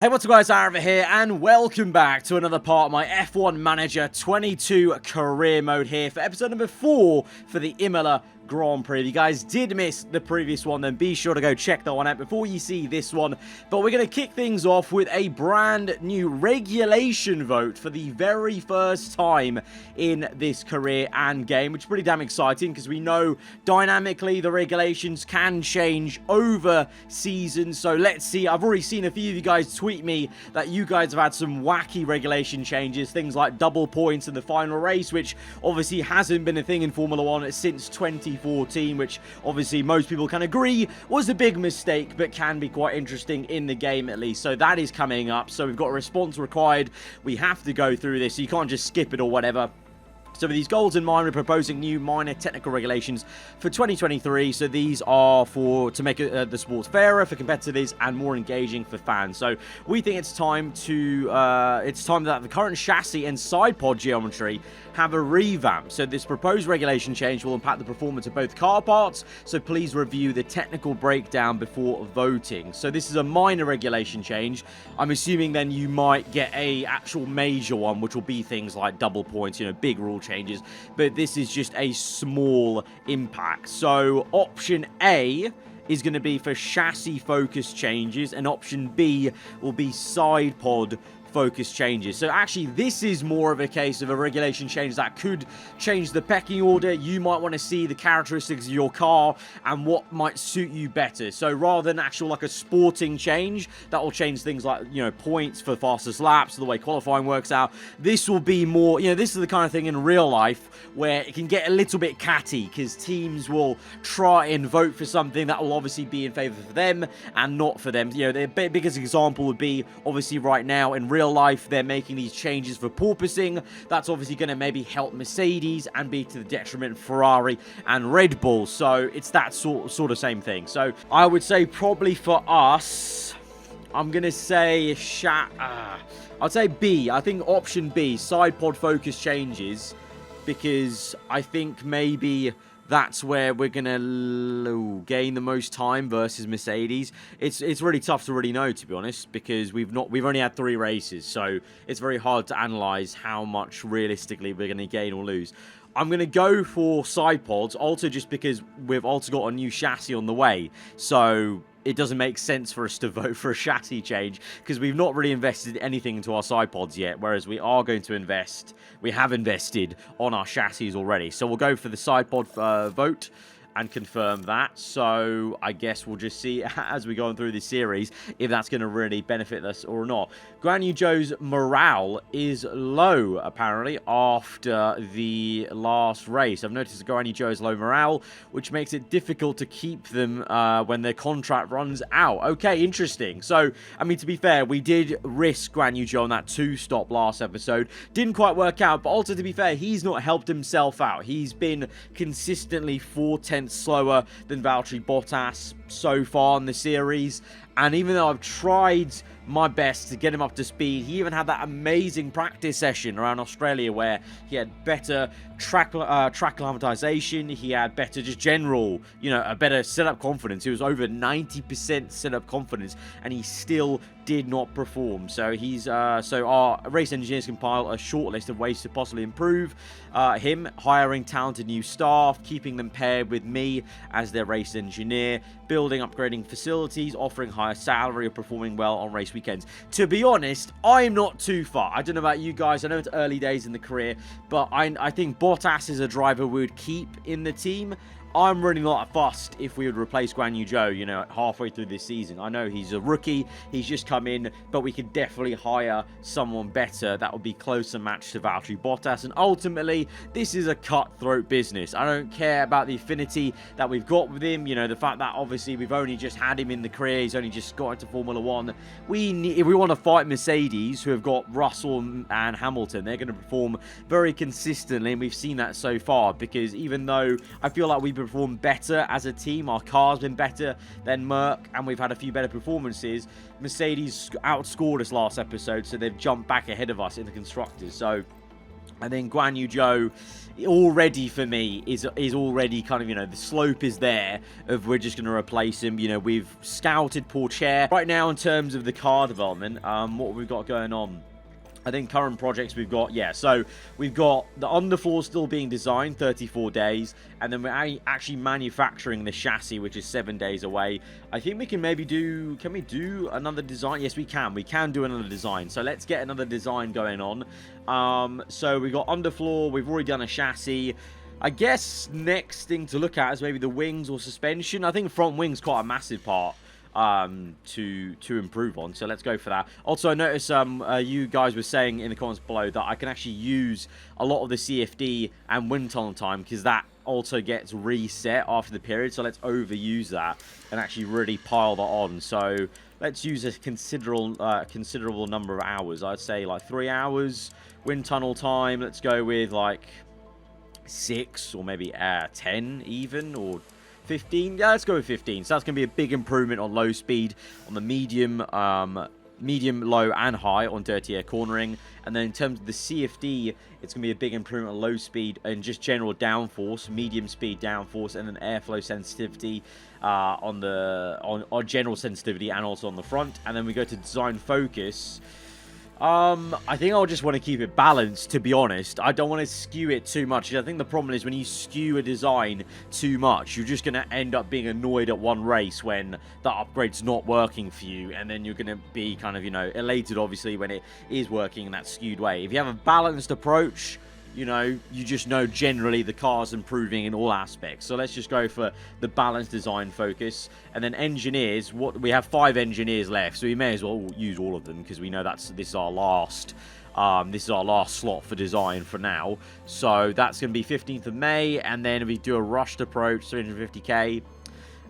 Hey, what's up guys, aarava here, and welcome back to another part of my F1 Manager 22 career mode here for episode number 4 for the Imola Grand Prix. If you guys did miss the previous one, then be sure to go check that one out before you see this one. But we're going to kick things off with a brand new regulation vote for the very first time in this career and game, which is pretty damn exciting because we know dynamically the regulations can change over seasons. So let's see. I've already seen a few of you guys tweet me that you guys have had some wacky regulation changes, things like double points in the final race, which obviously hasn't been a thing in Formula 1 since 2014, which obviously most people can agree was a big mistake, but can be quite interesting in the game at least. So that is coming up. So we've got a response required. We have to go through this, so you can't just skip it or whatever. So with these goals in mind, we're proposing new minor technical regulations for 2023. So these are to make the sport fairer for competitors and more engaging for fans. So we think it's time that the current chassis and side pod geometry have a revamp. So this proposed regulation change will impact the performance of both car parts. So please review the technical breakdown before voting. So this is a minor regulation change. I'm assuming then you might get a actual major one, which will be things like double points, big rule changes, but this is just a small impact. So option A is going to be for chassis focus changes, and option B will be side pod focus changes. So actually this is more of a case of a regulation change that could change the pecking order. You might want to see the characteristics of your car and what might suit you better. So rather than actual like a sporting change that will change things like points for fastest laps, the way qualifying works out, this will be more, this is the kind of thing in real life where it can get a little bit catty because teams will try and vote for something that will obviously be in favor for them and not for them. The biggest example would be obviously right now in real life they're making these changes for porpoising. That's obviously going to maybe help Mercedes and be to the detriment of Ferrari and Red Bull. So it's that sort of same thing. So I would say probably for us, I'm going to say I'd say B. I think option B, side pod focus changes, because I think maybe that's where we're going to gain the most time versus Mercedes. It's really tough to really know, to be honest, because we've only had 3 races, so it's very hard to analyze how much realistically we're going to gain or lose. I'm going to go for side pods, also just because we've also got a new chassis on the way, so it doesn't make sense for us to vote for a chassis change because we've not really invested anything into our side pods yet, whereas we are going to we have invested on our chassis already. So we'll go for the side pod vote and confirm that. So I guess we'll just see as we go on through this series if that's going to really benefit us or not. Guan Yu Zhou's morale is low, apparently, after the last race. I've noticed that Guan Yu Zhou has low morale, which makes it difficult to keep them when their contract runs out. Okay, interesting. So, I mean, to be fair, we did risk Guan Yu Zhou on that 2-stop last episode. Didn't quite work out, but also, to be fair, he's not helped himself out. He's been consistently 4/10 slower than Valtteri Bottas so far in the series, and even though I've tried my best to get him up to speed, he even had that amazing practice session around Australia where he had better track acclimatization, he had better just general, a better setup confidence. He was over 90% setup confidence, and he still did not perform. So so our race engineers compile a short list of ways to possibly improve him: hiring talented new staff, keeping them paired with me as their race engineer, building, upgrading facilities, offering higher salary, or performing well on race weekends. To be honest, I'm not too far. I don't know about you guys. I know it's early days in the career, but I think Bottas is a driver we would keep in the team. I'm really not fussed if we would replace Guan Yu Zhou, halfway through this season. I know he's a rookie, he's just come in, but we could definitely hire someone better that would be closer matched to Valtteri Bottas. And ultimately, this is a cutthroat business. I don't care about the affinity that we've got with him. The fact that obviously we've only just had him in the career, he's only just got into Formula 1. If we want to fight Mercedes, who have got Russell and Hamilton, they're going to perform very consistently, and we've seen that so far, because even though I feel like we've performed better as a team, our car's been better than Merc, and we've had a few better performances, Mercedes outscored us last episode, so they've jumped back ahead of us in the constructors. So And then Guan Yu Zhou, already for me, is already kind of, you know, the slope is there of we're just going to replace him. You know, we've scouted Pourchaire. Right now, in terms of the car development, what we've got going on, I think current projects we've got, yeah, so we've got the underfloor still being designed, 34 days, and then we're actually manufacturing the chassis, which is 7 days away. I think we can maybe do, can we do another design? Yes, we can do another design, so let's get another design going on. So we've got underfloor, we've already done a chassis. I guess next thing to look at is maybe the wings or suspension. I think front wing's quite a massive part to improve on, so let's go for that. Also, I noticed you guys were saying in the comments below that I can actually use a lot of the CFD and wind tunnel time, because that also gets reset after the period, so let's overuse that and actually really pile that on. So let's use a considerable number of hours. I'd say like 3 hours wind tunnel time. Let's go with like 6 or maybe 10 even, or 15. Yeah, let's go with 15. So that's going to be a big improvement on low speed, on the medium, low, and high on dirty air cornering. And then in terms of the CFD, it's going to be a big improvement on low speed and just general downforce, medium speed downforce, and then airflow sensitivity on general sensitivity and also on the front. And then we go to design focus. I think I'll just want to keep it balanced, to be honest. I don't want to skew it too much. I think the problem is when you skew a design too much, you're just going to end up being annoyed at one race when that upgrade's not working for you, and then you're going to be kind of, you know, elated, obviously, when it is working in that skewed way. If you have a balanced approach, you know, you just know generally the car's improving in all aspects. So let's just go for the balanced design focus. And then engineers, we have 5 engineers left, so we may as well use all of them, because we know this is our last slot for design for now. So that's going to be 15th of May, and then we do a rushed approach, 350k.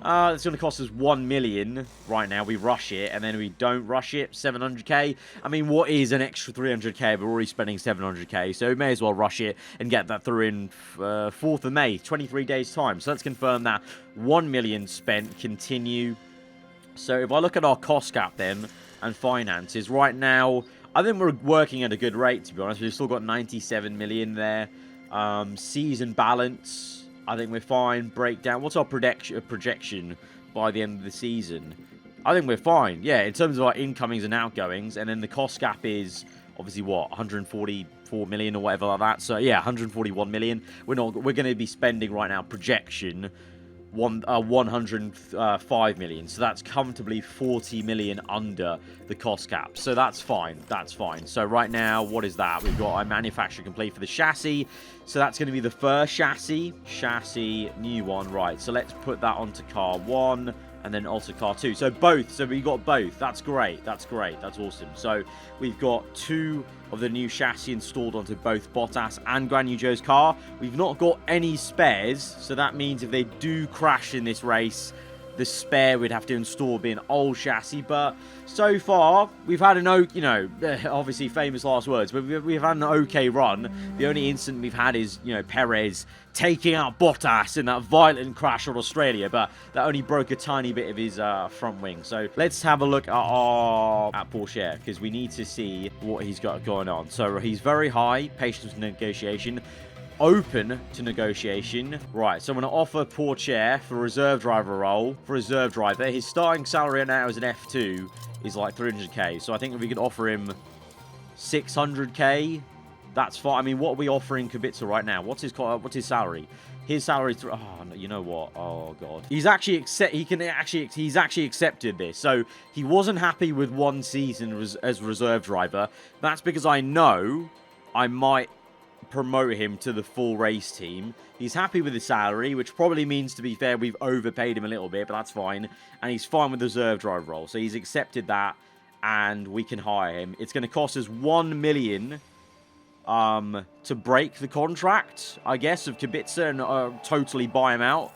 It's going to cost us 1 million right now. We rush it, and then we don't rush it, 700k. I mean, what is an extra 300k? We're already spending 700k, so we may as well rush it and get that through in 4th of May, 23 days time. So let's confirm that 1 million spent, continue. So if I look at our cost cap then and finances, right now, I think we're working at a good rate, to be honest. We've still got 97 million there. Season balance, I think we're fine. Breakdown. What's our projection by the end of the season? I think we're fine. Yeah, in terms of our incomings and outgoings. And then the cost cap is obviously what, 144 million or whatever like that. So yeah, 141 million. We're going to be spending right now projection 105 million. So that's comfortably 40 million under the cost cap. So that's fine. That's fine. So right now, what is that? We've got our manufacture complete for the chassis. So that's going to be the first chassis, new one. Right. So let's put that onto car 1 and then also car 2. So both. So we got both. That's great. That's great. That's awesome. So we've got 2 of the new chassis installed onto both Bottas and Guan Yu Zhou's car. We've not got any spares, so that means if they do crash in this race, the spare we'd have to install would be an old chassis. But so far, we've had you know, obviously famous last words, but we've had an okay run. The only incident we've had is, you know, Perez taking out Bottas in that violent crash on Australia, but that only broke a tiny bit of his front wing. So let's have a look at Pourchaire, because we need to see what he's got going on. So he's very high, patience with negotiation, open to negotiation. Right, so I'm going to offer Pourchaire for reserve driver role. For reserve driver, his starting salary right now as an F2 is like 300k. So I think if we could offer him 600k, that's fine. I mean, what are we offering Kubica right now? What's his salary? His salary is... Oh, no, you know what? Oh, God. He's actually accepted this. So he wasn't happy with 1 season as reserve driver. That's because I know I might promote him to the full race team. He's happy with his salary, which probably means, to be fair, we've overpaid him a little bit, but that's fine. And he's fine with the reserve driver role. So he's accepted that, and we can hire him. It's going to cost us 1 million to break the contract, I guess, of Kubica and totally buy him out.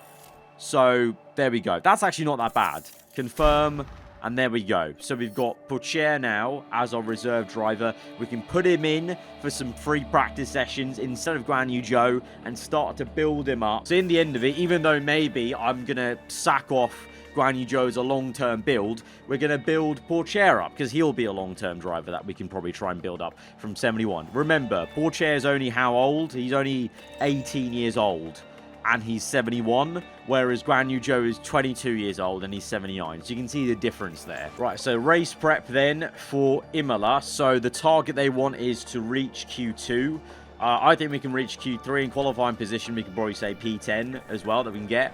So there we go. That's actually not that bad. Confirm. And there we go. So we've got Pourchaire now as our reserve driver. We can put him in for some free practice sessions instead of Guan Yu Zhou and start to build him up. So in the end of it, even though maybe I'm going to sack off Guan Yu Zhou is a long-term build, we're going to build Porcher up, because he'll be a long-term driver that we can probably try and build up from 71. Remember, Porcher is only how old? He's only 18 years old, and he's 71, whereas Guan Yu Zhou is 22 years old, and he's 79. So you can see the difference there. Right, so race prep then for Imola. So the target they want is to reach Q2. I think we can reach Q3 in qualifying position. We can probably say P10 as well that we can get.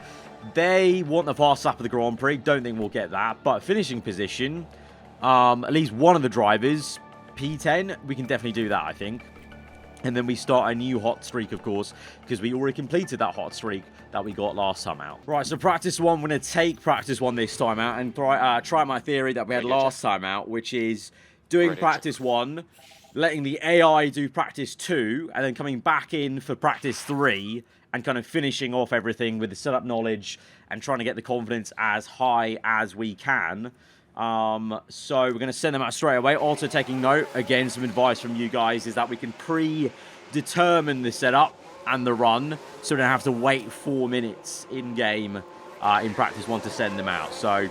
They want the fast lap of the Grand Prix. Don't think we'll get that. But finishing position, at least one of the drivers, P10, we can definitely do that, I think. And then we start a new hot streak, of course, because we already completed that hot streak that we got last time out. Right, so practice one, we're going to take practice one this time out and try my theory that we had last time out, which is doing practice one, letting the AI do practice 2, and then coming back in for practice 3, and kind of finishing off everything with the setup knowledge and trying to get the confidence as high as we can. So we're going to send them out straight away. Also taking note, again, some advice from you guys is that we can predetermine the setup and the run, so we don't have to wait 4 minutes in-game in practice 1 to send them out. So,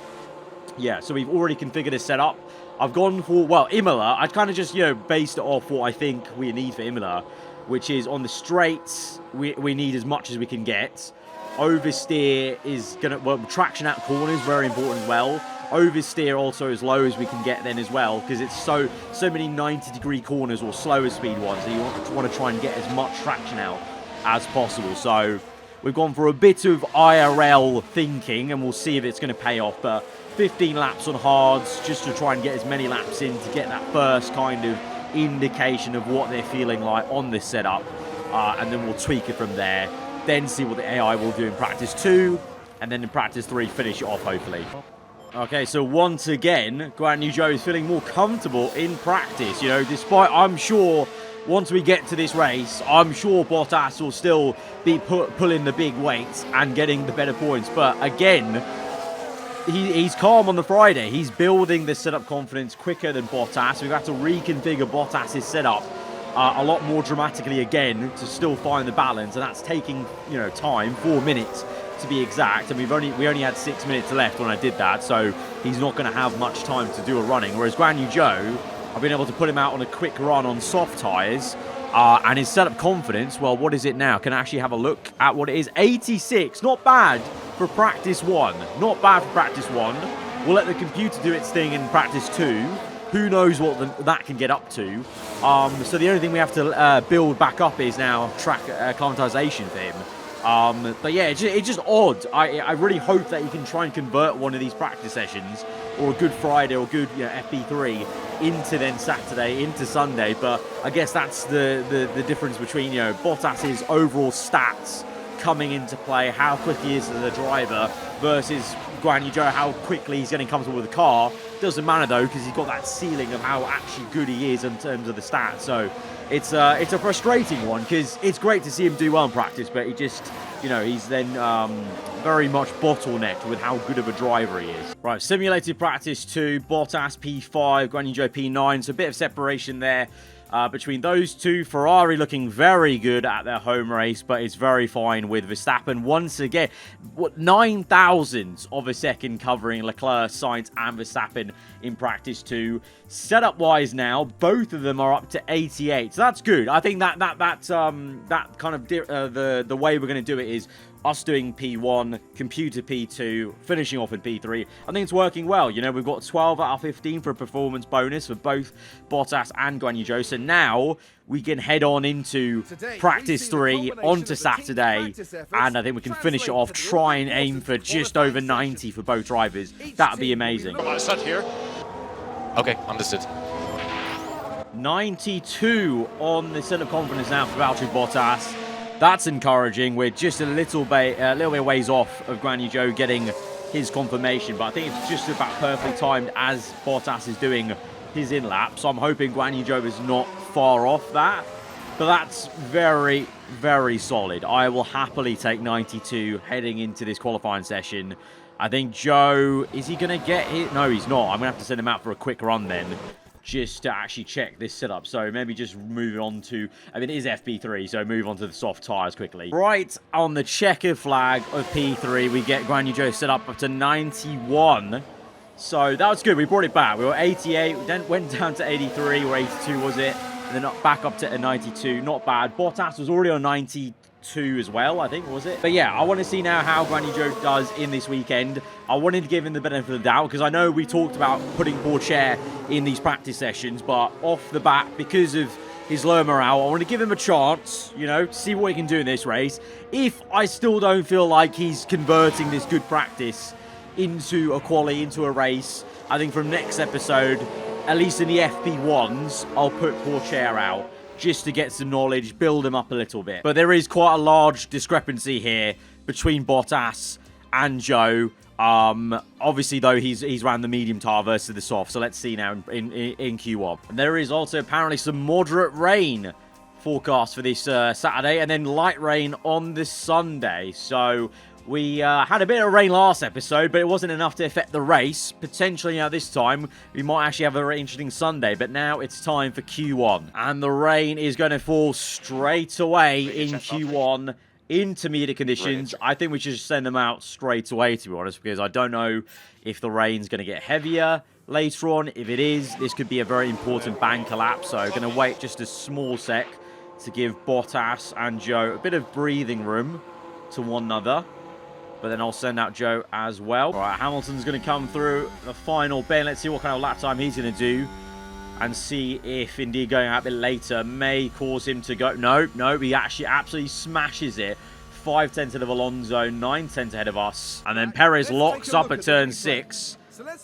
yeah, so we've already configured a setup. I've gone for, well, Imola. I'd kind of just, based it off what I think we need for Imola, which is on the straights, we need as much as we can get. Oversteer is going to, well, traction out corners, very important as well. Oversteer also as low as we can get then as well, because it's so many 90-degree corners or slower speed ones, so you want to try and get as much traction out as possible. So we've gone for a bit of IRL thinking, and we'll see if it's going to pay off. But 15 laps on hards, just to try and get as many laps in to get that first kind of indication of what they're feeling like on this setup, and then we'll tweak it from there, then see what the AI will do in practice 2, and then in practice 3 finish it off hopefully. Okay, so once again, Guan Yu Zhou is feeling more comfortable in practice, despite, I'm sure, once we get to this race, I'm sure Bottas will still be pulling the big weights and getting the better points, but again, he's calm on the Friday. He's building the setup confidence quicker than Bottas. We've had to reconfigure Bottas's setup a lot more dramatically again to still find the balance, and that's taking, time, 4 minutes to be exact, and we only had 6 minutes left when I did that, so he's not going to have much time to do a running. Whereas Guan Yu Zhou, I've been able to put him out on a quick run on soft tyres, and his setup confidence, well, what is it now? Can I actually have a look at what it is? 86, not bad for practice 1. Not bad for practice 1. We'll let the computer do its thing in practice 2. Who knows what that can get up to. So the only thing we have to build back up is now track acclimatization for him. But yeah, it's just odd. I really hope that you can try and convert one of these practice sessions, or a good Friday or good FP3, into then Saturday, into Sunday. But I guess that's the difference between Bottas's overall stats coming into play, how quick he is as a driver, versus Guan Yu Zhou, how quickly he's getting comfortable with the car. Doesn't matter though, because he's got that ceiling of how actually good he is in terms of the stats. So it's a frustrating one, because it's great to see him do well in practice, but he just, he's then very much bottlenecked with how good of a driver he is. Right, simulated practice 2, Bottas P5, Guan Yu Zhou P9, so a bit of separation there between those two. Ferrari looking very good at their home race, but it's very fine with Verstappen once again. 9 thousandths of a second covering Leclerc, Sainz, and Verstappen in practice 2. Setup wise now, both of them are up to 88, so that's good. I think that kind of the way we're going to do it is us doing P1, computer P2, finishing off in P3. I think it's working well. We've got 12 out of 15 for a performance bonus for both Bottas and Guan Yu Zhou. So now we can head on into practice 3 onto Saturday, and I think we can finish it off, try and aim for just over 90 for both drivers. That would be amazing. Start here. Okay, understood. 92 on the center confidence now for Valtteri Bottas. That's encouraging. We're just a little bit ways off of Guan Yu Zhou getting his confirmation, but I think it's just about perfectly timed as Bottas is doing his in-lap. So I'm hoping Guan Yu Zhou is not far off that, but that's very, very solid. I will happily take 92 heading into this qualifying session. I think Zhou, is he going to get it? No, he's not. I'm going to have to send him out for a quick run then. just to actually check this setup. So maybe just moving on to, I mean, it is FP3, so move on to the soft tyres quickly. Right on the checkered flag of P3, we get Guan Yu Zhou set up to 91. So that was good. We brought it back. We were 88, we then went down to 83, or 82 was it? And then back up to a 92. Not bad. Bottas was already on 92 as well, I think, was it? But yeah, I want to see now how Guan Yu Zhou does in this weekend. I wanted to give him the benefit of the doubt because I know we talked about putting Pourchaire in these practice sessions, but off the bat, because of his low morale, I want to give him a chance, you know, see what he can do in this race. If I still don't feel like he's converting this good practice into a quali, into a race, I think from next episode, at least in the FP1s, I'll put Pourchaire out just to get some knowledge, build him up a little bit. But there is quite a large discrepancy here between Bottas and Zhou. Obviously, though, he's ran the medium tire versus the soft. So let's see now in Q1. And there is also apparently some moderate rain forecast for this Saturday, and then light rain on the Sunday. So we had a bit of rain last episode, but it wasn't enough to affect the race. Potentially, this time, we might actually have a very interesting Sunday. But now it's time for Q1. And the rain is going to fall straight away in Q1. Intermediate conditions. I think we should just send them out straight away, to be honest, because I don't know if the rain's going to get heavier later on. If it is, this could be a very important bank collapse. So going to wait just a small sec to give Bottas and Zhou a bit of breathing room to one another. But then I'll send out Zhou as well. All right, Hamilton's going to come through the final bend. Let's see what kind of lap time he's going to do. And see if indeed going out a bit later may cause him to go. No, he actually absolutely smashes it. 5 tenths ahead of Alonso, 9 tenths ahead of us. And then Perez locks up at turn 6.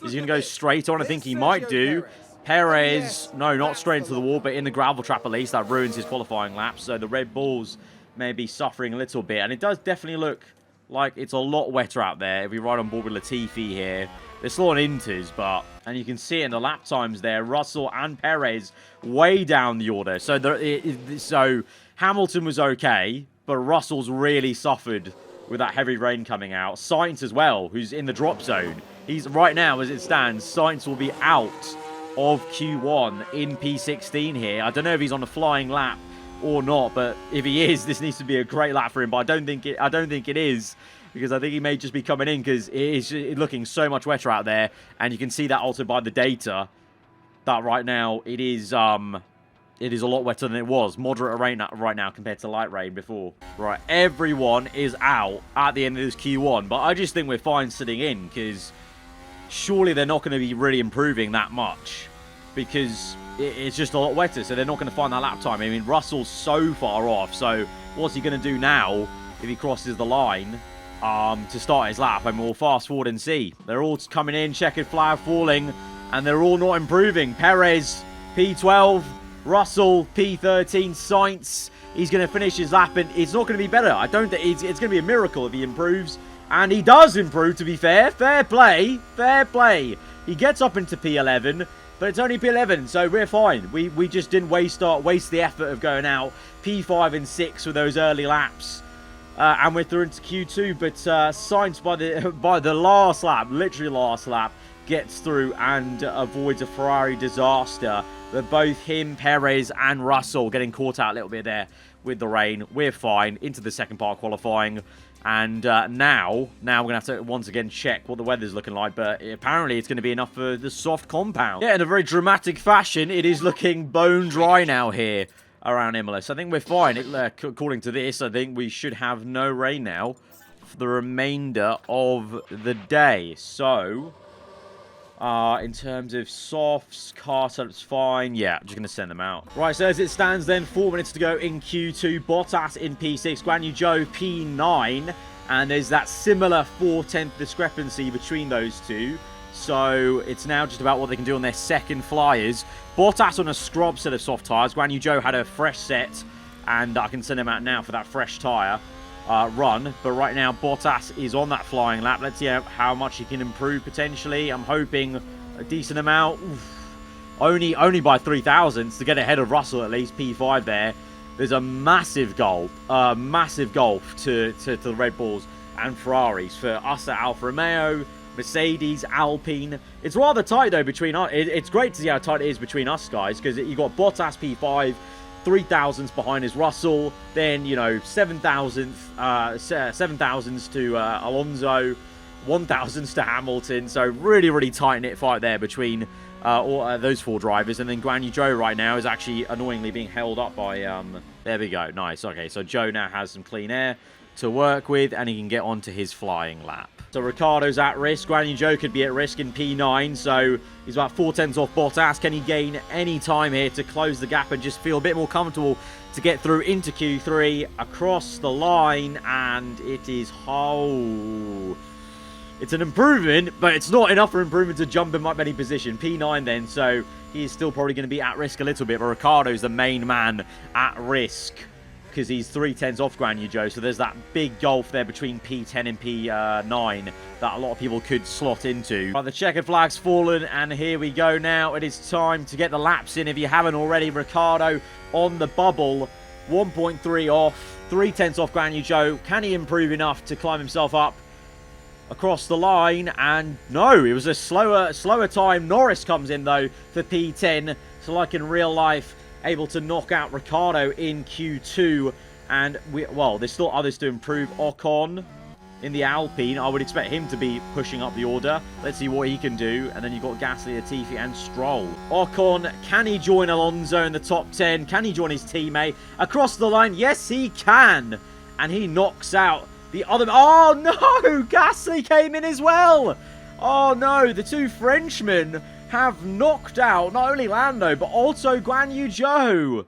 Is he going to go straight on? I think he might do. Perez, no, not straight into the wall, but in the gravel trap at least. That ruins his qualifying lap. So the Red Bulls may be suffering a little bit. And it does definitely look like it's a lot wetter out there. If we ride on board with Latifi here, they're still on inters, but, and you can see it in the lap times there, Russell and Perez way down the order. So Hamilton was okay, but Russell's really suffered with that heavy rain coming out. Sainz as well, who's in the drop zone. He's right now, as it stands, Sainz will be out of Q1 in P16 here. I don't know if he's on a flying lap or not, but if he is, this needs to be a great lap for him. But I don't think it is, because I think he may just be coming in because it is looking so much wetter out there, and you can see that also by the data that right now it is a lot wetter than it was. Moderate rain right now compared to light rain before. Right, everyone is out at the end of this Q1, but I just think we're fine sitting in because surely they're not going to be really improving that much because it's just a lot wetter, so they're not going to find that lap time. I mean, Russell's so far off, so what's he going to do now if he crosses the line to start his lap? I mean, we'll fast forward and see. They're all coming in, checkered flag falling, and they're all not improving. Perez, P12, Russell, P13, Sainz, he's going to finish his lap, and it's not going to be better. I don't think it's going to be a miracle if he improves, and he does improve, to be fair. Fair play, fair play. He gets up into P11, but it's only P11, so we're fine. We just didn't waste the effort of going out. P5 and 6 with those early laps. And we're through into Q2, but Sainz by the last lap, literally last lap, gets through and avoids a Ferrari disaster. But both him, Perez, and Russell getting caught out a little bit there with the rain. We're fine into the second part of qualifying. And now we're going to have to once again check what the weather's looking like. But apparently it's going to be enough for the soft compound. Yeah, in a very dramatic fashion, it is looking bone dry now here around Imola. So I think we're fine. According to this, I think we should have no rain now for the remainder of the day. So in terms of softs, car setup's fine. Yeah, I'm just going to send them out. Right, so as it stands then, 4 minutes to go in Q2. Bottas in P6, Guan Yu Zhou P9. And there's that similar 4/10 discrepancy between those two. So it's now just about what they can do on their second flyers. Bottas on a scrub set of soft tyres. Guan Yu Zhou had a fresh set, and I can send him out now for that fresh tyre run. But right now, Bottas is on that flying lap. Let's see how much he can improve potentially. I'm hoping a decent amount. Oof. Only by 3 thousandths to get ahead of Russell at least. P5 there. There's a massive gulf to the Red Bulls and Ferraris. For us at Alfa Romeo, Mercedes, Alpine. It's rather tight, though, between us. It's great to see how tight it is between us guys, because you got Bottas P5, 3,000s behind is Russell, then, you know, 7,000s to Alonso, 1,000s to Hamilton. So really, really tight-knit fight there between all those 4 drivers. And then Guan Yu Zhou right now is actually annoyingly being held up by... there we go. Nice. Okay, so Zhou now has some clean air to work with, and he can get onto his flying lap. So Ricciardo's at risk. Guan Yu Zhou could be at risk in P9, so he's about 4/10 off Bottas. Can he gain any time here to close the gap and just feel a bit more comfortable to get through into Q3 across the line? And it is... oh... it's an improvement, but it's not enough for improvement to jump him up any position. P9 then, so he is still probably going to be at risk a little bit, but Ricciardo's the main man at risk, because he's 3/10 off Guan Yu Zhou. So there's that big gulf there between P10 and P9 that a lot of people could slot into. But the checkered flag's fallen, and here we go now. It is time to get the laps in if you haven't already. Ricciardo on the bubble, 1.3 off, 3/10 off Guan Yu Zhou. Can he improve enough to climb himself up across the line? And no, it was a slower time. Norris comes in, though, for P10. So like in real life, able to knock out Ricciardo in Q2. And, well, there's still others to improve. Ocon in the Alpine. I would expect him to be pushing up the order. Let's see what he can do. And then you've got Gasly, Latifi, and Stroll. Ocon, can he join Alonso in the top 10? Can he join his teammate? Across the line, yes, he can. And he knocks out the other... oh, no! Gasly came in as well! Oh, no, the 2 Frenchmen have knocked out not only Lando, but also Guan Yu Zhou.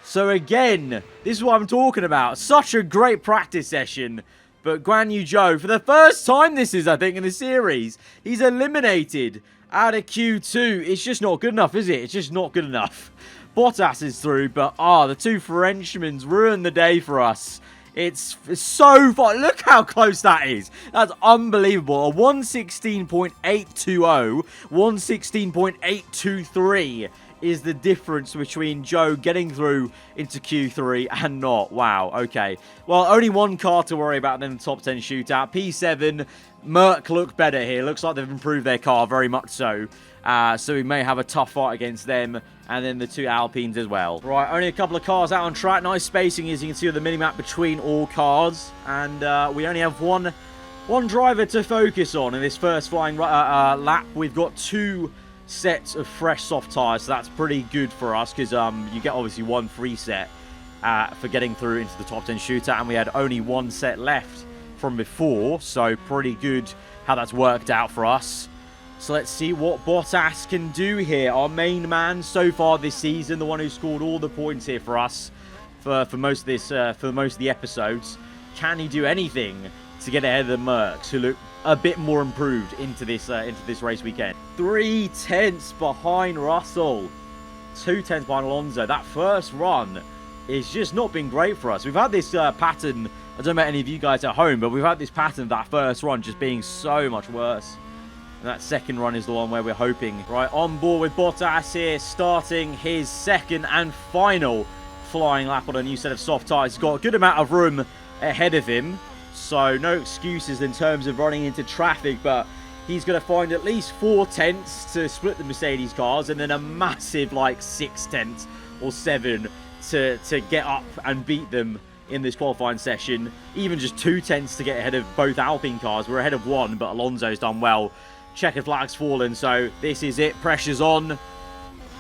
So again, this is what I'm talking about. Such a great practice session. But Guan Yu Zhou, for the first time this is, I think, in the series, he's eliminated out of Q2. It's just not good enough, is it? It's just not good enough. Bottas is through, but the 2 Frenchmen's ruined the day for us. It's so far. Look how close that is. That's unbelievable. A 116.820, 116.823 is the difference between Zhou getting through into Q3 and not. Wow, okay. Well, only 1 car to worry about in the top 10 shootout. P7, Merc look better here. Looks like they've improved their car very much so. So we may have a tough fight against them. And then the 2 Alpines as well. Right, only a couple of cars out on track. Nice spacing, as you can see on the minimap, between all cars. And we only have one driver to focus on in this first flying lap. We've got 2 sets of fresh soft tyres, so that's pretty good for us, because you get obviously 1 free set for getting through into the top 10 shootout, and we had only 1 set left from before, so pretty good how that's worked out for us. So let's see what Bottas can do here. Our main man so far this season, the one who scored all the points here for us for most of this for most of the episodes. Can he do anything to get ahead of the Mercs, who look a bit more improved into this race weekend? 3/10 behind Russell, 2/10 behind Alonso. That first run is just not been great for us. We've had this pattern. I don't know about any of you guys at home, but we've had this pattern of that first run just being so much worse. And that second run is the one where we're hoping. Right, on board with Bottas here, starting his second and final flying lap on a new set of soft tyres. He's got a good amount of room ahead of him, so no excuses in terms of running into traffic, but he's going to find at least 4/10 to split the Mercedes cars, and then a massive, like, 6/10 or 7 to get up and beat them in this qualifying session. Even just 2/10 to get ahead of both Alpine cars. We're ahead of 1, but Alonso's done well. Checkered flag's fallen, so this is it. Pressure's on.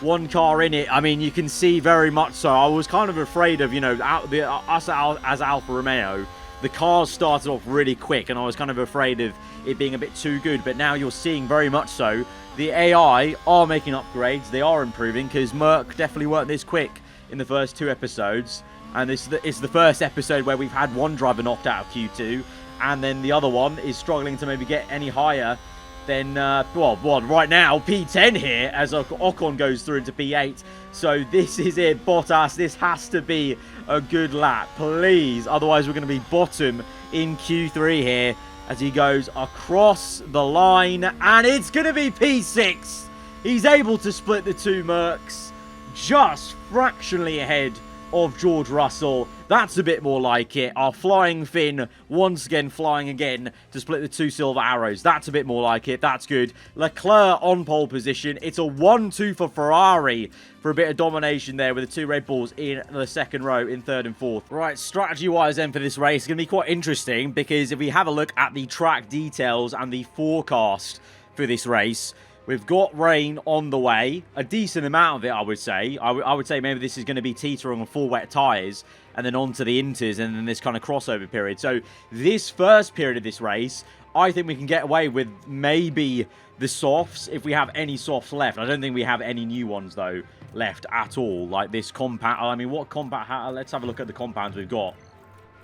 1 car in it. I mean, you can see very much so. I was kind of afraid of, you know, us as Alfa Romeo. The cars started off really quick, and I was kind of afraid of it being a bit too good. But now you're seeing very much so. The AI are making upgrades. They are improving, because Merc definitely weren't this quick in the first 2 episodes. And this is the first episode where we've had 1 driver knocked out of Q2. And then the other one is struggling to maybe get any higher. Then, well, right now, P10 here as Ocon goes through into P8. So this is it, Bottas. This has to be a good lap, please. Otherwise, we're going to be bottom in Q3 here as he goes across the line. And it's going to be P6. He's able to split the 2 Mercs just fractionally ahead of George Russell. That's a bit more like it. Our flying Finn, once again flying again to split the 2 silver arrows. That's a bit more like it. That's good. Leclerc on pole position. It's a 1-2 for Ferrari for a bit of domination there with the 2 Red Bulls in the second row in 3rd and 4th. Right, strategy-wise then for this race, it's going to be quite interesting because if we have a look at the track details and the forecast for this race, we've got rain on the way, a decent amount of it, I would say. I would say maybe this is going to be teetering on 4 wet tyres and then on to the inters and then this kind of crossover period. So this first period of this race, I think we can get away with maybe the softs if we have any softs left. I don't think we have any new ones, though, left at all. Like this compound. I mean, what compound? Let's have a look at the compounds we've got.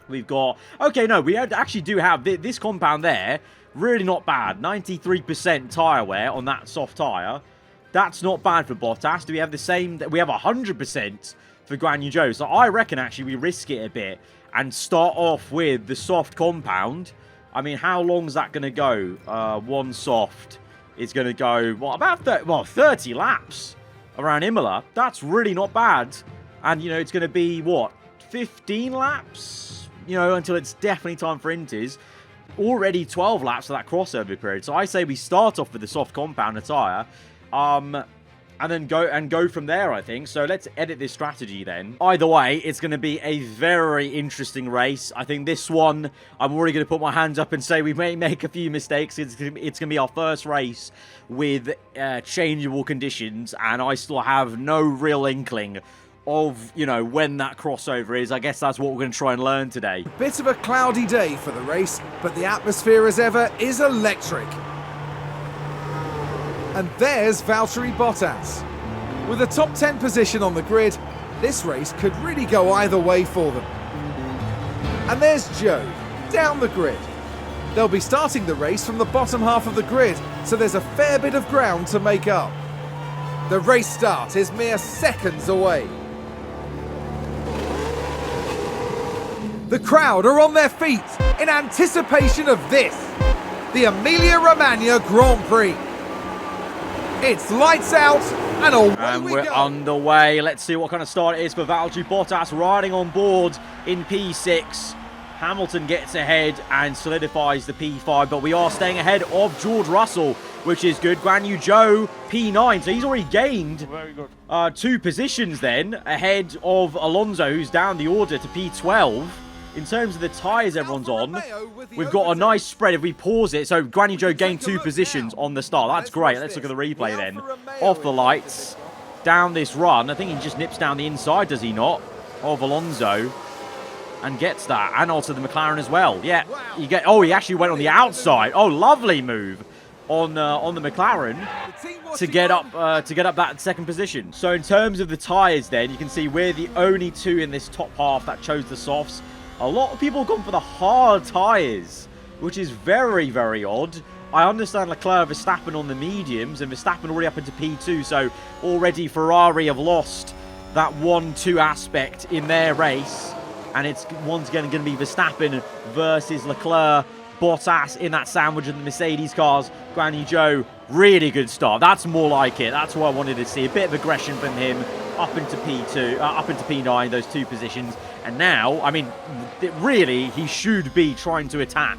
We've got... Okay, no, we actually do have this compound there. Really not bad. 93% tyre wear on that soft tyre. That's not bad for Bottas. Do we have the same? We have 100% for Guan Yu Zhou. So I reckon actually we risk it a bit and start off with the soft compound. I mean, how long is that going to go? One soft is going to go, what, about 30 laps around Imola. That's really not bad. And, you know, it's going to be, what, 15 laps? You know, until it's definitely time for inters. Already 12 laps of that crossover period. So I say we start off with the soft compound tyre. And then go from there, I think. So let's edit this strategy then. Either way, it's going to be a very interesting race. I think this one, I'm already going to put my hands up and say we may make a few mistakes. It's going to be our first race with changeable conditions. And I still have no real inkling of, you know, when that crossover is. I guess that's what we're going to try and learn today. Bit of a cloudy day for the race, but the atmosphere as ever is electric. And there's Valtteri Bottas. With a top 10 position on the grid, this race could really go either way for them. And there's Zhou, down the grid. They'll be starting the race from the bottom half of the grid, so there's a fair bit of ground to make up. The race start is mere seconds away. The crowd are on their feet in anticipation of this, the Emilia-Romagna Grand Prix. It's lights out and away and we we're go. underway. Let's see what kind of start it is for Valtteri Bottas riding on board in P6. Hamilton gets ahead and solidifies the P5, but we are staying ahead of George Russell, which is good. Guan Yu Zhou, P9, so he's already gained 2 positions then ahead of Alonso, who's down the order to P12. In terms of the tyres everyone's on, we've got a nice spread if we pause it. So Guan Yu Zhou gained 2 positions on the start. That's great. Let's look at the replay then. Off the lights, down this run. I think he just nips down the inside, does he not, of Alonso, and gets that. And also the McLaren as well. Yeah, you get. Oh, he actually went on the outside. Oh, lovely move on the McLaren to get up that second position. So in terms of the tyres then, you can see we're the only 2 in this top half that chose the softs. A lot of people have gone for the hard tyres, which is very, very odd. I understand Leclerc, Verstappen on the mediums, and Verstappen already up into P2, so already Ferrari have lost that 1-2 aspect in their race, and it's once again going to be Verstappen versus Leclerc. Bottas in that sandwich of the Mercedes cars. Guan Yu Zhou, really good start. That's more like it. That's what I wanted to see. A bit of aggression from him up into P2, up into P9, those 2 positions. And now, I mean, really, he should be trying to attack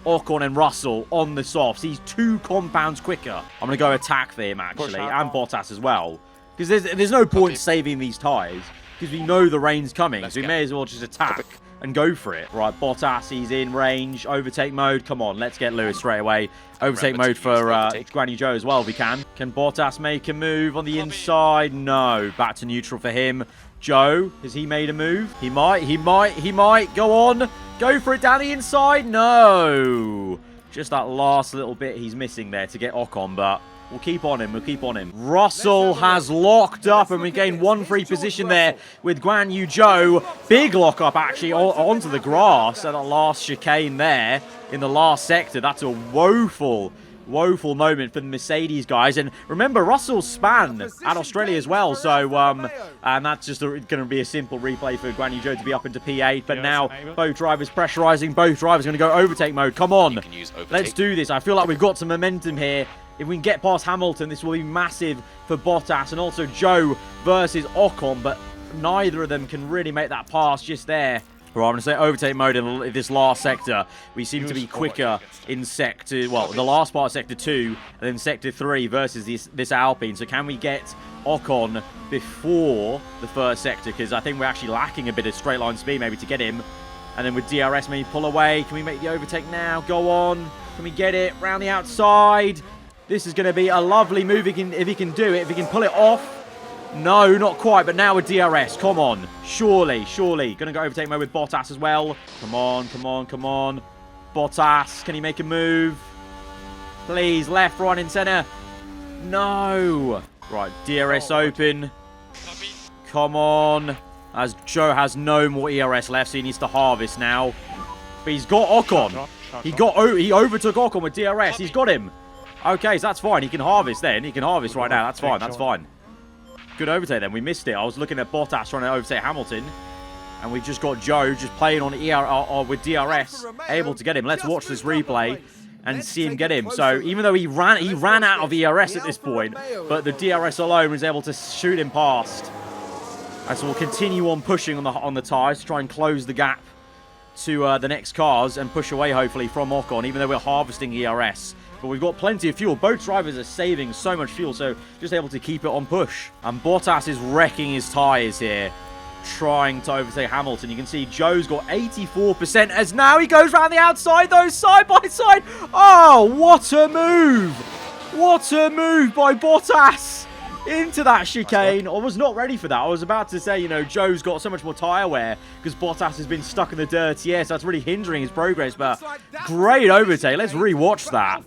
Ocon and Russell on the softs. He's 2 compounds quicker. I'm going to go attack for him, actually, and Bottas as well. Because there's no point saving these tyres, because we know the rain's coming, so we may as well just attack and go for it. Right, Bottas, he's in range. Overtake mode. Come on, let's get Lewis straight away. Overtake mode for Guan Yu Zhou as well if we can. Can Bottas make a move on the inside? No. Back to neutral for him. Zhou, has he made a move? He might. Go on. Go for it down the inside. No. Just that last little bit he's missing there to get Ocon, but we'll keep on him. Russell has locked up, and we gain 1 free position there with Guan Yu Zhou. Big lock up, actually, onto the grass at that last chicane there in the last sector. That's a woeful moment for the Mercedes guys. And remember, Russell span at Australia as well. So, and that's just going to be a simple replay for Guan Yu Zhou to be up into P8. But now both drivers pressurizing. Both drivers going to go overtake mode. Come on. Let's do this. I feel like we've got some momentum here. If we can get past Hamilton, this will be massive for Bottas, and also Zhou versus Ocon. But neither of them can really make that pass just there. Right, I'm going to say overtake mode in this last sector. We seem to be quicker in sector, well, the last part of sector 2 and then sector 3 versus this Alpine. So can we get Ocon before the first sector? Because I think we're actually lacking a bit of straight line speed maybe to get him. And then with DRS maybe pull away. Can we make the overtake now? Go on. Can we get it round the outside? This is going to be a lovely move if he can do it, if he can pull it off. No, not quite, but now with DRS. Come on. Surely. Going to go overtake mode with Bottas as well. Come on. Bottas, can he make a move? Please, left, right, and center. No. Right, DRS open. Come on. As Joe has no more ERS left, so he needs to harvest now. But he's got Ocon. He overtook Ocon with DRS. He's got him. Okay, so that's fine. He can harvest then. He can harvest right now. That's fine. Good overtake then. We missed it. I was looking at Bottas trying to overtake Hamilton. And we've just got Joe just playing on with DRS, able to get him. Let's watch this replay and see him get him. So even though he ran out of ERS at this point, but the DRS alone was able to shoot him past. And so we'll continue on pushing on the tyres to try and close the gap to the next cars and push away hopefully from Ocon, even though we're harvesting ERS. But we've got plenty of fuel. Both drivers are saving so much fuel, so just able to keep it on push. And Bottas is wrecking his tyres here, trying to overtake Hamilton. You can see Joe's got 84% as now he goes round the outside, though, side by side. Oh, what a move. What a move by Bottas into that chicane. I was not ready for that. I was about to say, you know, Joe's got so much more tyre wear because Bottas has been stuck in the dirt. Yes, that's really hindering his progress, but great overtake. Let's rewatch that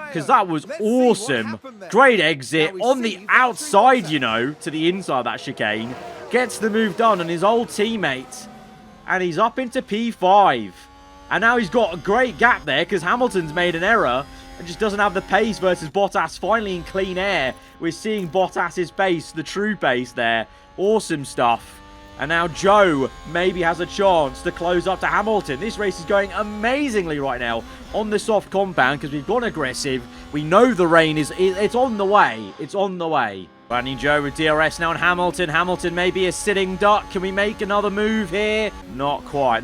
because that was awesome. Great exit on the outside, you know, to the inside of that chicane. Gets the move done on his old teammate, and he's up into P5. And now he's got a great gap there because Hamilton's made an error and just doesn't have the pace versus Bottas finally in clean air. We're seeing Bottas's pace, the true pace there. Awesome stuff. And now Joe maybe has a chance to close up to Hamilton. This race is going amazingly right now on the soft compound because we've gone aggressive. We know the rain it's on the way. It's on the way. Brand new Joe with DRS now on Hamilton. Hamilton maybe a sitting duck. Can we make another move here? Not quite.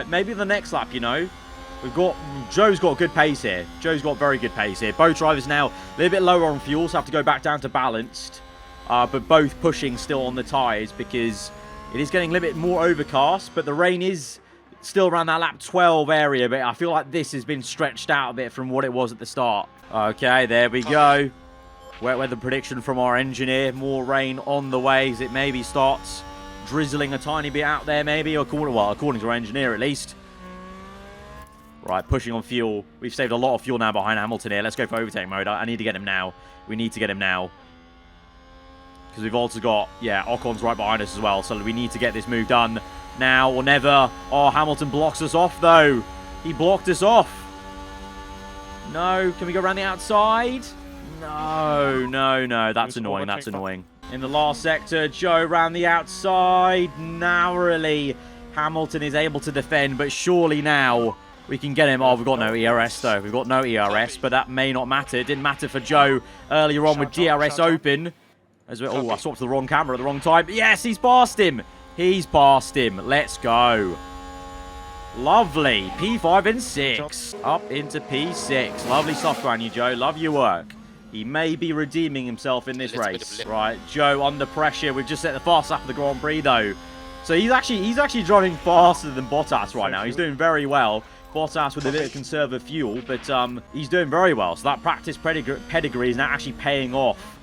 Maybe the next lap, you know. Joe's got good pace here. Joe's got very good pace here. Both drivers now a little bit lower on fuel, so have to go back down to balanced. But both pushing still on the tyres because it is getting a little bit more overcast. But the rain is still around that lap 12 area. But I feel like this has been stretched out a bit from what it was at the start. Okay, there we go. Wet weather prediction from our engineer. More rain on the way as it maybe starts drizzling a tiny bit out there maybe. According to our engineer at least. Right, pushing on fuel. We've saved a lot of fuel now behind Hamilton here. Let's go for overtake mode. I need to get him now. We need to get him now. Because we've also got, yeah, Ocon's right behind us as well. So we need to get this move done now or never. Oh, Hamilton blocks us off, though. He blocked us off. No. Can we go around the outside? No. That's annoying. In the last sector, Joe around the outside. Narrowly, Hamilton is able to defend. But surely now we can get him. Oh, we've got no ERS, though. We've got no ERS, but that may not matter. It didn't matter for Joe earlier on with DRS open. Oh, I swapped to the wrong camera at the wrong time. Yes, he's passed him. Let's go. Lovely. P5 and 6. Up into P6. Lovely stuff, Granny Joe. Love your work. He may be redeeming himself in this race. Right, Joe under pressure. We've just set the fast lap of the Grand Prix, though. So he's actually driving faster than Bottas right now. He's doing very well. Bottas with a bit of conservative fuel, but he's doing very well. So that practice pedigree is now actually paying off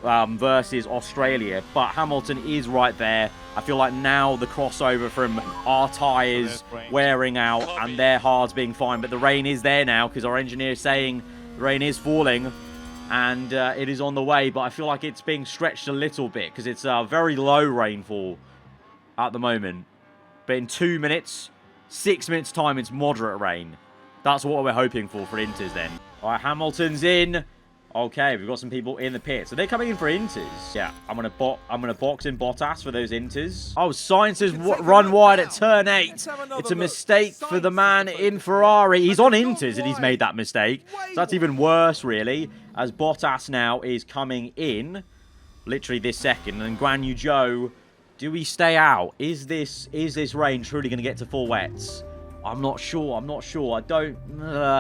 versus Australia. But Hamilton is right there. I feel like now the crossover from our tyres wearing out and their hards being fine. But the rain is there now because our engineer is saying the rain is falling. And it is on the way. But I feel like it's being stretched a little bit because it's a very low rainfall at the moment. But in 2 minutes, 6 minutes time, it's moderate rain. That's what we're hoping for Inters then. All right, Hamilton's in. Okay, we've got some people in the pit. So they're coming in for Inters. Yeah, I'm gonna box in Bottas for those Inters. Oh, Sainz has run wide at turn 8. It's a mistake for the man in Ferrari. He's on Inters and he's made that mistake. So that's even worse, really, as Bottas now is coming in literally this second. And Guan Yu Zhou Do we stay out? Is this rain truly going to get to full wets? I'm not sure. I don't...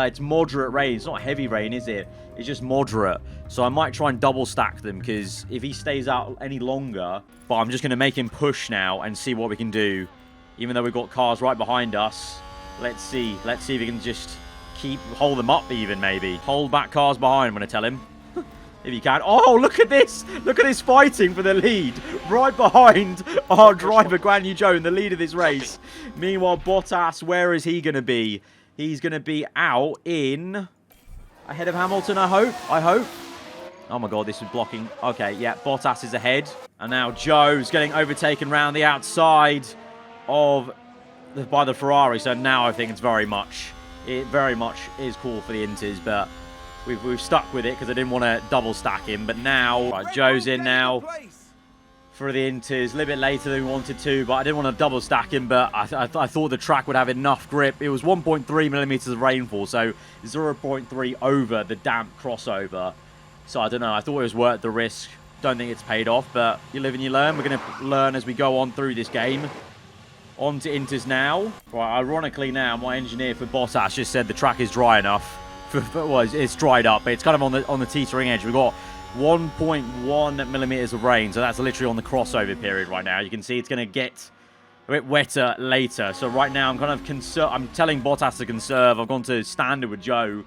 it's moderate rain. It's not heavy rain, is it? It's just moderate. So I might try and double stack them, because if he stays out any longer... But I'm just going to make him push now and see what we can do. Even though we've got cars right behind us. Let's see. Let's see if we can just hold them up even, maybe. Hold back cars behind, I'm going to tell him. If you can. Oh, look at this. Look at this fighting for the lead. Right behind our driver, Guan Yu Zhou, in the lead of this race. Meanwhile, Bottas, where is he going to be? He's going to be out in... ahead of Hamilton, I hope. Oh, my God, this is blocking. Okay, yeah, Bottas is ahead. And now Zhou's getting overtaken round the outside by the Ferrari. So now I think it very much is cool for the Inters, but... We've stuck with it because I didn't want to double stack him. But now, right, Zhou's in now for the Inters. A little bit later than we wanted to, but I didn't want to double stack him. But I thought the track would have enough grip. It was 1.3 millimeters of rainfall, so 0.3 over the damp crossover. So I don't know. I thought it was worth the risk. Don't think it's paid off, but you live and you learn. We're going to learn as we go on through this game. On to Inters now. Right, ironically now, my engineer for Bottas just said the track is dry enough. Well, it's dried up, but it's kind of on the teetering edge. We've got 1.1 millimeters of rain, so that's literally on the crossover period right now. You can see it's going to get a bit wetter later. So right now, I'm kind of I'm telling Bottas to conserve. I've gone to standard with Zhou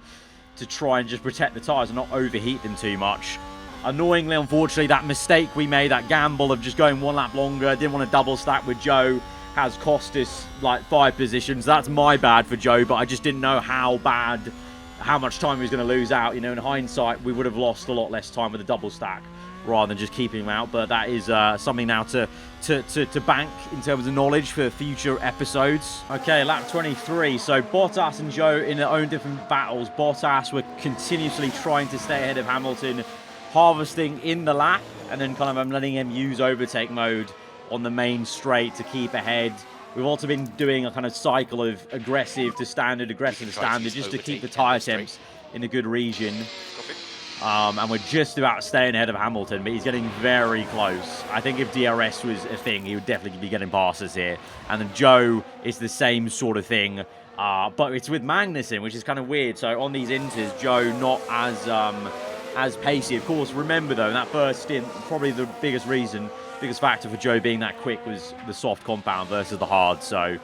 to try and just protect the tyres and not overheat them too much. Annoyingly, unfortunately, that mistake we made, that gamble of just going one lap longer, didn't want to double stack with Zhou, has cost us like 5 positions. That's my bad for Zhou, but I just didn't know how much time he was going to lose out. You know, in hindsight, we would have lost a lot less time with a double stack rather than just keeping him out. But that is something now to bank in terms of knowledge for future episodes. Okay, lap 23. So Bottas and Zhou in their own different battles. Bottas were continuously trying to stay ahead of Hamilton, harvesting in the lap, and then kind of I'm letting him use overtake mode on the main straight to keep ahead. We've also been doing a kind of cycle of aggressive to standard, just to keep the tyre temps in a good region. And we're just about staying ahead of Hamilton, but he's getting very close. I think if DRS was a thing, he would definitely be getting past us here. And then Zhou is the same sort of thing, but it's with Magnussen, which is kind of weird. So on these Inters, Zhou not as pacey. Of course, remember though, in that first stint, probably the biggest factor for Zhou being that quick was the soft compound versus the hard. So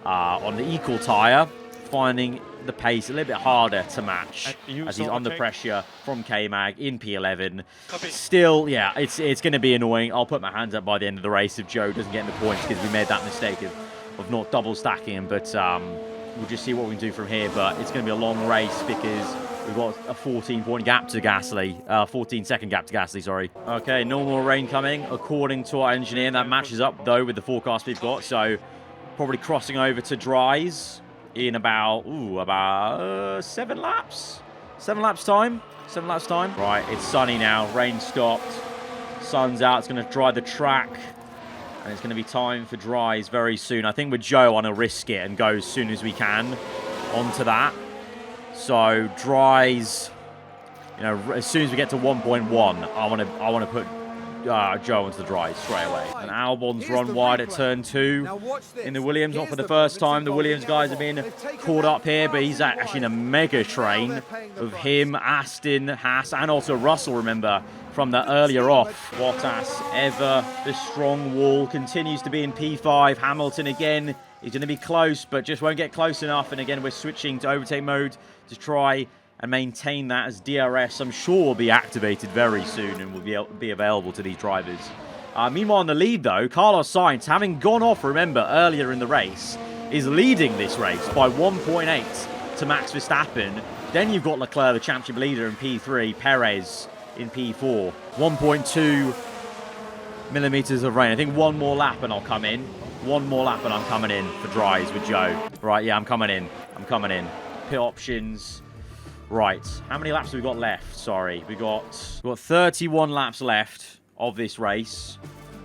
on the equal tyre, finding the pace a little bit harder to match as he's under pressure from K-Mag in P11. Still, yeah, it's going to be annoying. I'll put my hands up by the end of the race if Zhou doesn't get in the points because we made that mistake of not double stacking him. But we'll just see what we can do from here. But it's going to be a long race because we've got a 14-point gap to Gasly. 14-second gap to Gasly, sorry. Okay, no more rain coming, according to our engineer. That matches up, though, with the forecast we've got. So, probably crossing over to dries in about 7 laps. 7 laps time. Right, it's sunny now. Rain stopped. Sun's out. It's going to dry the track. And it's going to be time for dries very soon. I think with Zhou, I want to risk it and go as soon as we can onto that. So dries, you know, as soon as we get to 1.1, I want to put Zhou onto the dries straight away. And Albon's run wide at turn 2 in the Williams, not for the first time. The Williams guys have been caught up here, but he's actually in a mega train of him, Aston, Haas, and also Russell, remember, from the earlier off. Bottas, ever the strong wall, continues to be in P5. Hamilton again. He's going to be close, but just won't get close enough. And again, we're switching to overtake mode to try and maintain that, as DRS, I'm sure, will be activated very soon and will be available to these drivers. Meanwhile, in the lead, though, Carlos Sainz, having gone off, remember, earlier in the race, is leading this race by 1.8 to Max Verstappen. Then you've got Leclerc, the championship leader, in P3, Perez in P4. 1.2 millimeters of rain. I think one more lap and I'll come in. One more lap and I'm coming in for dries with Zhou. Right, yeah, I'm coming in. Pit options. Right, how many laps have we got left? Sorry, we've got 31 laps left of this race.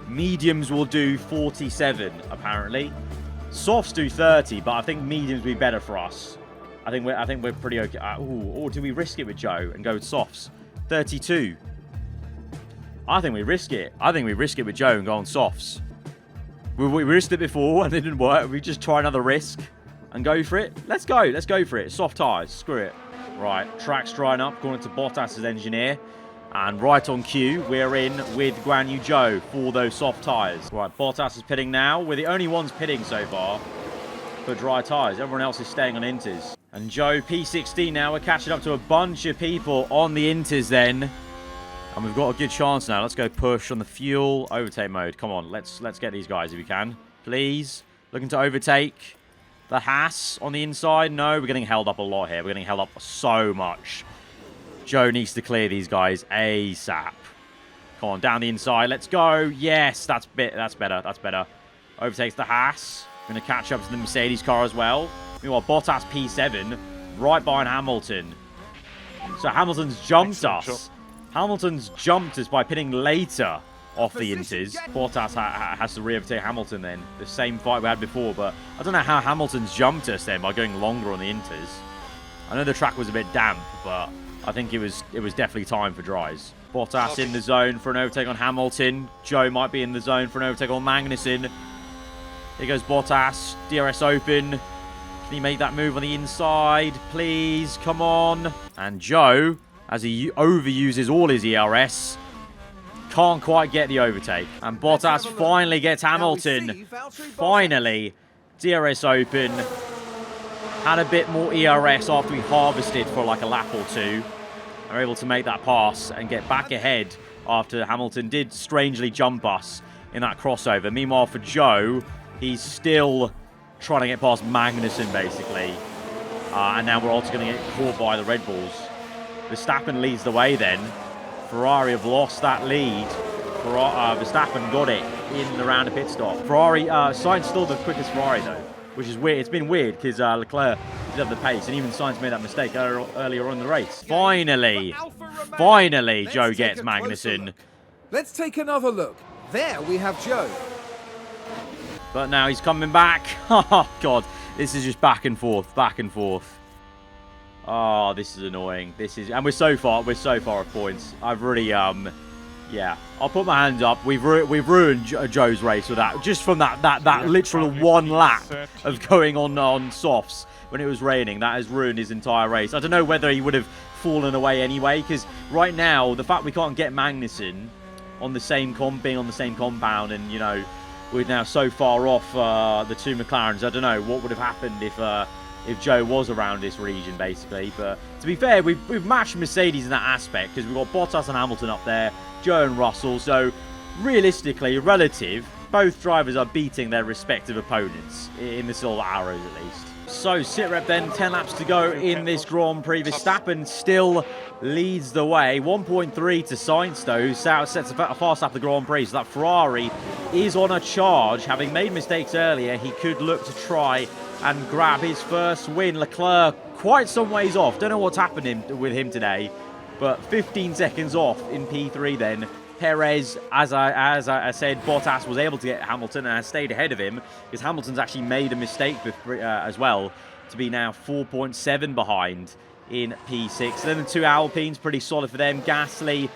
Mediums will do 47, apparently. Softs do 30, but I think mediums will be better for us. I think we're pretty okay. Or do we risk it with Zhou and go with softs? 32. I think we risk it. I think we risk it with Zhou and go on softs. We risked it before and it didn't work. We just try another risk and go for it. Let's go. Let's go for it. Soft tyres. Screw it. Right. Track's drying up according to Bottas's engineer. And right on cue, we're in with Guan Yu Zhou for those soft tyres. Right, Bottas is pitting now. We're the only ones pitting so far for dry tyres. Everyone else is staying on inters. And Zhou, P16 now. We're catching up to a bunch of people on the inters then. And we've got a good chance now. Let's go push on the fuel. Overtake mode. Come on, let's get these guys if we can. Please. Looking to overtake the Haas on the inside. No, we're getting held up a lot here. We're getting held up so much. Zhou needs to clear these guys ASAP. Come on, down the inside. Let's go. Yes, that's better. That's better. Overtakes the Haas. Going to catch up to the Mercedes car as well. Meanwhile, Bottas P7 right behind Hamilton. So Hamilton's jumped us. Hamilton's jumped us by pitting later off the inters. Bottas has to re-overtake Hamilton then. The same fight we had before, but I don't know how Hamilton's jumped us then by going longer on the inters. I know the track was a bit damp, but I think it was definitely time for dries. Bottas in the zone for an overtake on Hamilton. Zhou might be in the zone for an overtake on Magnussen. Here goes Bottas. DRS open. Can he make that move on the inside? Please, come on. And Zhou, as he overuses all his ERS, can't quite get the overtake. And Bottas finally gets Hamilton. Finally, DRS open. Had a bit more ERS after we harvested for like a lap or two. Are able to make that pass and get back ahead after Hamilton did strangely jump us in that crossover. Meanwhile, for Zhou, he's still trying to get past Magnussen, basically. And now we're also going to get caught by the Red Bulls. Verstappen leads the way then. Ferrari have lost that lead. Verstappen got it in the round of pit stop. Sainz still the quickest Ferrari, though. Which is weird. It's been weird because Leclerc did have the pace, and even Sainz made that mistake earlier on in the race. Finally, Zhou gets Magnussen. Let's take another look. There we have Zhou. But now he's coming back. Oh, God. This is just back and forth, back and forth. Oh, this is annoying. And we're so far off points. I've really, yeah, I'll put my hands up. We've ruined Zhou's race with that. Just from that literal one lap of going on softs when it was raining. That has ruined his entire race. I don't know whether he would have fallen away anyway, because right now, the fact we can't get Magnussen on the same being on the same compound, and, you know, we're now so far off the two McLarens. I don't know what would have happened if Zhou was around this region, basically. But to be fair, we've matched Mercedes in that aspect, because we've got Bottas and Hamilton up there, Zhou and Russell. So realistically, both drivers are beating their respective opponents in the silver arrows at least. So sit rep then, 10 laps to go in this Grand Prix. Verstappen still leads the way. 1.3 to Sainz though, who sets a fast lap of the Grand Prix. So that Ferrari is on a charge. Having made mistakes earlier, he could look to try and grab his first win. Leclerc quite some ways off. Don't know what's happening with him today, but 15 seconds off in P3 then. Perez, as I said, Bottas was able to get Hamilton and has stayed ahead of him, because Hamilton's actually made a mistake as well, to be now 4.7 behind in P6. And then the two Alpines, pretty solid for them. Gasly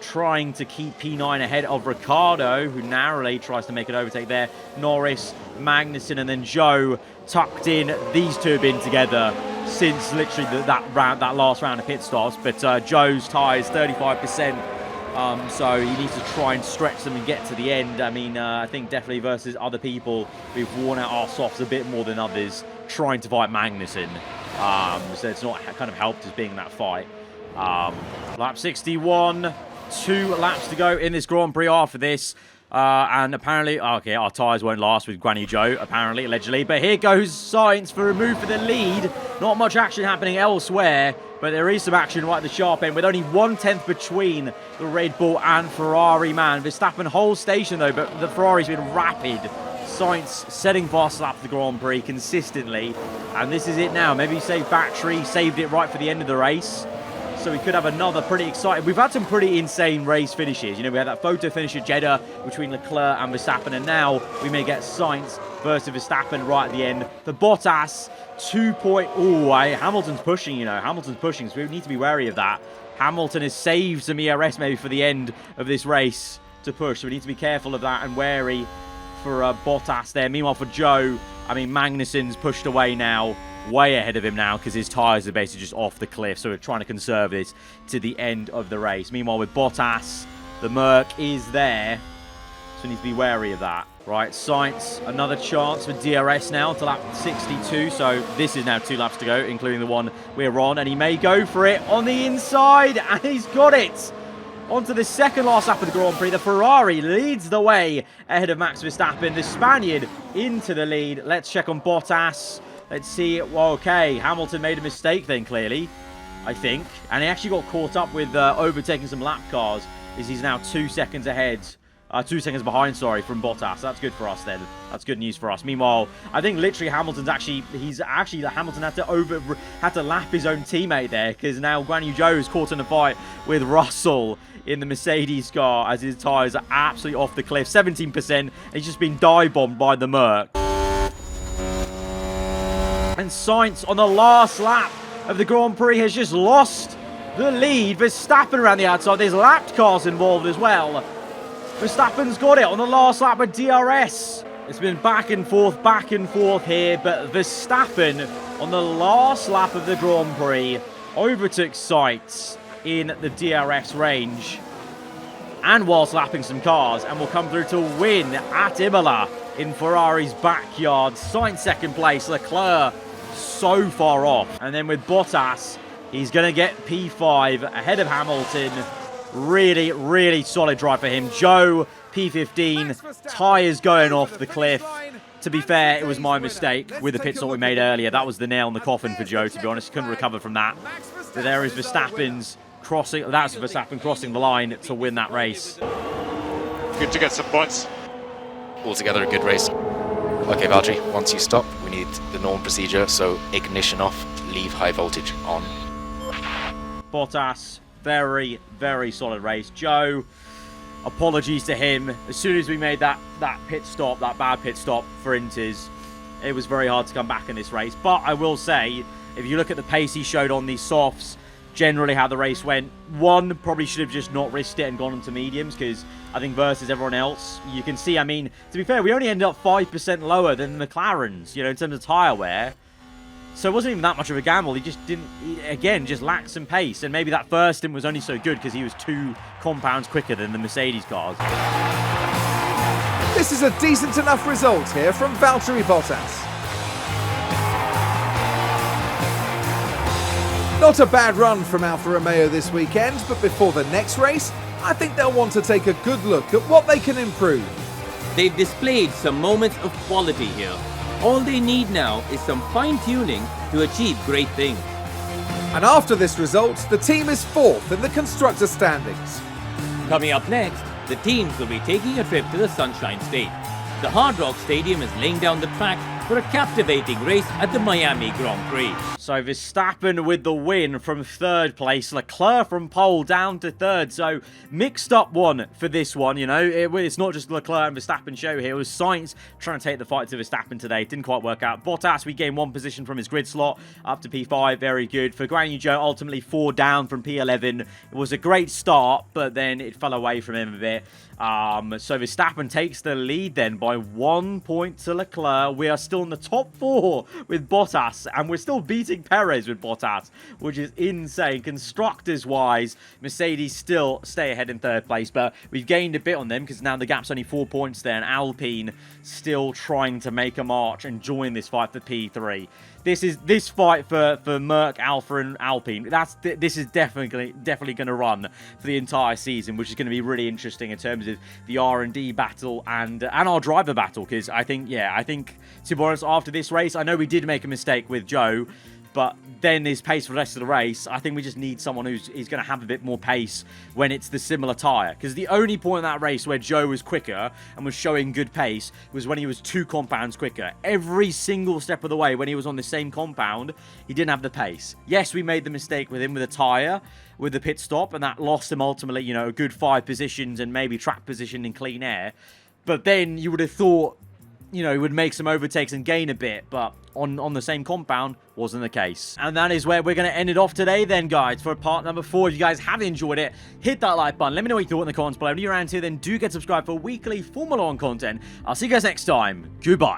trying to keep P9 ahead of Ricciardo, who narrowly tries to make an overtake there. Norris, Magnussen, and then Zhou tucked in. These two have been together since literally that last round of pit stops. But Zhou's tyres 35%. So he needs to try and stretch them and get to the end. I mean, I think definitely versus other people, we've worn out our softs a bit more than others trying to fight Magnussen. So it's not kind of helped us being in that fight. Lap 61, 2 laps to go in this Grand Prix after this. And apparently, okay, our tyres won't last with Guan Yu Zhou, apparently, allegedly. But here goes Sainz for a move for the lead. Not much action happening elsewhere, but there is some action right at the sharp end with only 1/10 between the Red Bull and Ferrari, man. Verstappen holds station, though, but the Ferrari's been rapid. Sainz setting fast lap for the Grand Prix consistently. And this is it now. Maybe save battery, saved it right for the end of the race. So we could have another pretty exciting... We've had some pretty insane race finishes. You know, we had that photo finish at Jeddah between Leclerc and Verstappen, and now we may get Sainz versus Verstappen right at the end. For Bottas, Hamilton's pushing, you know. Hamilton's pushing, so we need to be wary of that. Hamilton has saved some ERS maybe for the end of this race to push, so we need to be careful of that and wary Bottas there. Meanwhile, for Joe, I mean, Magnussen's pushed away now, way ahead of him now, because his tyres are basically just off the cliff. So we're trying to conserve this to the end of the race. Meanwhile, with Bottas, the Merc is there, so we need to be wary of that. Right, Sainz, another chance for DRS now to lap 62. So this is now 2 laps to go, including the one we're on. And he may go for it on the inside, and he's got it. Onto the second last lap of the Grand Prix. The Ferrari leads the way ahead of Max Verstappen. The Spaniard into the lead. Let's check on Bottas. Let's see. Well, okay, Hamilton made a mistake then, clearly, I think. And he actually got caught up with overtaking some lap cars, as he's now 2 seconds ahead. 2 seconds behind, sorry, from Bottas. That's good for us then. That's good news for us. Meanwhile, I think literally Hamilton had to lap his own teammate there, because now Guan Yu Zhou is caught in a fight with Russell in the Mercedes car as his tyres are absolutely off the cliff. 17%. He's just been dive-bombed by the Merc. And Sainz on the last lap of the Grand Prix has just lost the lead. Verstappen around the outside. There's lapped cars involved as well. Verstappen's got it on the last lap with DRS. It's been back and forth here, but Verstappen on the last lap of the Grand Prix overtook Sainz in the DRS range and whilst lapping some cars, and will come through to win at Imola in Ferrari's backyard. Sainz second place, Leclerc so far off. And then with Bottas, he's going to get P5 ahead of Hamilton. Really, really solid drive for him. Joe, P15, tyres going off the cliff. To be fair, it was my mistake with the pit stop we made earlier. That was the nail in the coffin for Joe, to be honest. He couldn't recover from that. But there is Verstappen's crossing. That's Verstappen crossing the line to win that race. Good to get some points. Altogether a good race. Okay, Valtteri, once you stop, we need the normal procedure. So ignition off, leave high voltage on. Bottas, very, very solid race. Joe, apologies to him. As soon as we made that pit stop, that bad pit stop for Inters, it was very hard to come back in this race. But I will say, if you look at the pace he showed on these softs, generally how the race went, one, probably should have just not risked it and gone into mediums, because I think versus everyone else, you can see, I mean, to be fair, we only ended up 5% lower than the McLarens, you know, in terms of tyre wear. So it wasn't even that much of a gamble. He just didn't, again, just lacked some pace. And maybe that first stint was only so good because he was 2 compounds quicker than the Mercedes cars. This is a decent enough result here from Valtteri Bottas. Not a bad run from Alfa Romeo this weekend, but before the next race, I think they'll want to take a good look at what they can improve. They've displayed some moments of quality here. All they need now is some fine-tuning to achieve great things. And after this result, the team is 4th in the Constructor standings. Coming up next, the teams will be taking a trip to the Sunshine State. The Hard Rock Stadium is laying down the track for a captivating race at the Miami Grand Prix. So Verstappen with the win from 3rd place. Leclerc from pole down to 3rd. So mixed up one for this one, you know. It's not just Leclerc and Verstappen show here. It was Sainz trying to take the fight to Verstappen today. It didn't quite work out. Bottas, we gained 1 position from his grid slot up to P5. Very good. For Guan Yu Zhou, ultimately 4 down from P11. It was a great start, but then it fell away from him a bit. So Verstappen takes the lead then by 1 point to Leclerc. We are still in the top 4 with Bottas, and we're still beating Perez with Bottas, which is insane. Constructors-wise, Mercedes still stay ahead in 3rd place, but we've gained a bit on them because now the gap's only 4 points there, and Alpine still trying to make a march and join this fight for P3. This fight for Merc, Alfa, and Alpine. This is definitely going to run for the entire season, which is going to be really interesting in terms of the R&D battle and our driver battle. Because I think to be honest, after this race, I know we did make a mistake with Joe, but then his pace for the rest of the race, I think we just need someone who's going to have a bit more pace when it's the similar tyre. Because the only point in that race where Joe was quicker and was showing good pace was when he was 2 compounds quicker. Every single step of the way when he was on the same compound, he didn't have the pace. Yes, we made the mistake with him with a tyre, with the pit stop, and that lost him ultimately, you know, a good 5 positions and maybe track position in clean air. But then you would have thought you know, would make some overtakes and gain a bit, but on the same compound wasn't the case. And that is where we're going to end it off today then, guys, for part number 4. If you guys have enjoyed it, hit that like button. Let me know what you thought in the comments below. If you're around here, then do get subscribed for weekly Formula 1 content. I'll see you guys next time. Goodbye.